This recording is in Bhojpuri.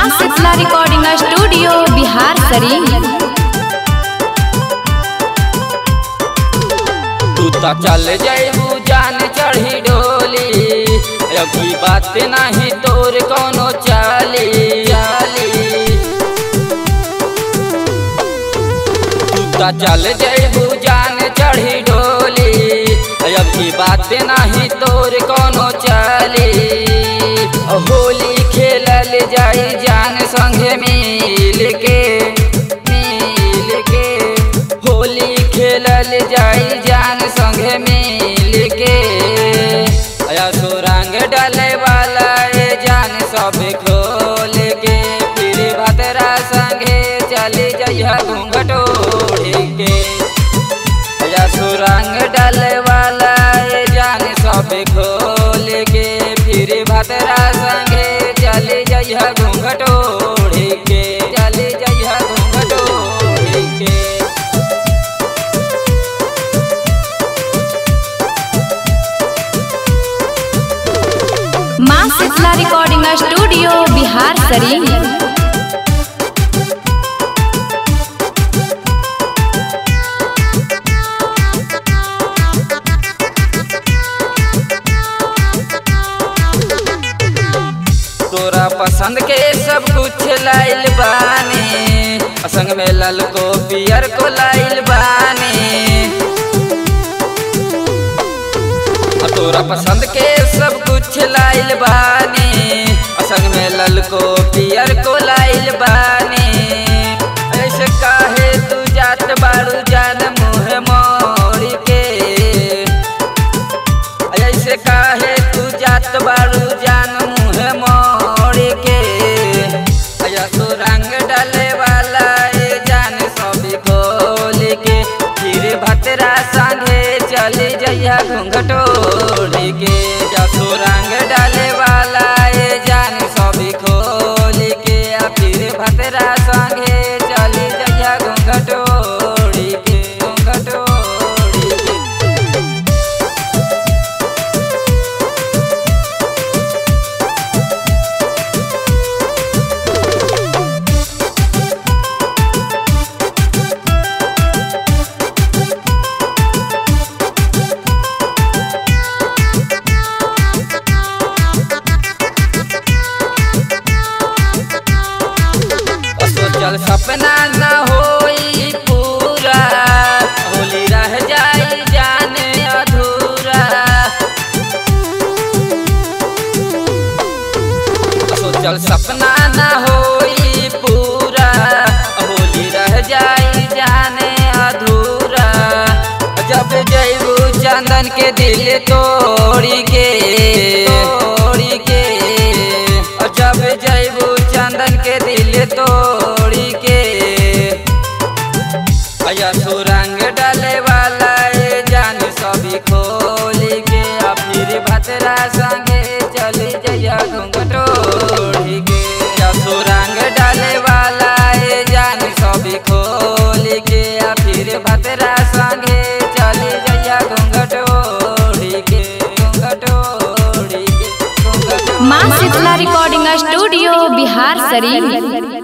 माँ शीतला रिकॉर्डिंग स्टूडियो बिहार शरीफ। तू तो चल जाबू जान चढ़ी डोली, अभी बात नहीं तोर कोनो चाली। तू तो चल जाबू जान चढ़ी डोली, अभी बात नहीं तोर कोनो चाली। होली खेलल जाई जान संगे मिल के, होली खेलल जाई जान संगे मिल के। सो रंग डाले वाला ये जान सब खोल के, फिर भद्रा संगे चले जइहा घूंघट ओढ़ के। सो रंग डाले वाला ये जान सब खोल के, फिर भद्रा संगे चले जइहा घूंघट ओढ़ के, चले जइहा घूंघट ओढ़ के। माँ शीतला रिकॉर्डिंग स्टूडियो बिहार शरीफ। तोरा पसंद के सब कुछ लाइल बानी, संग में लाल को पियर को लाइल बानी। तोरा पसंद के सब कुछ लाइल बानी, संग में लाल को पियर को लाइल बानी। ऐसे काहे तू जात बारू जान मुँह मोड़ के, ऐसे काहे तू जात बारू जान मुँह मोड़ के। सो रंग डाले वाला ये जान सब खोल के, फिर भद्रा संगे चले जइहा घूंघट ओढ़ के। सो रंग डाले वाला ये जान सब खोल के, फिर भद्रा संगे चले जइहा घूंघट ओढ़ के, घूंघट ओढ़ के। चल सपना न होई पूरा, होली रह जाई जाने अधूरा। चल सपना न होई पूरा, होली रह जाई जाने अधूरा। जब जइबू चंदन के दिल तोड़ी के, तोड़ी के। जब जइबू चंदन के दिल तोड़ी के। सो रंग डाले वाला ये जान सभी खोल के, फिर भद्रा संगे चले जइहा घूंघट ओढ़ के। सो रंग डाले वाला ये जान सभी खोल के, फिर भद्रा संगे चले जइहा घूंघट ओढ़ के, घूंघट ओढ़ के, घूंघट। माँ शीतला रिकॉर्डिंग स्टूडियो बिहार शरीफ।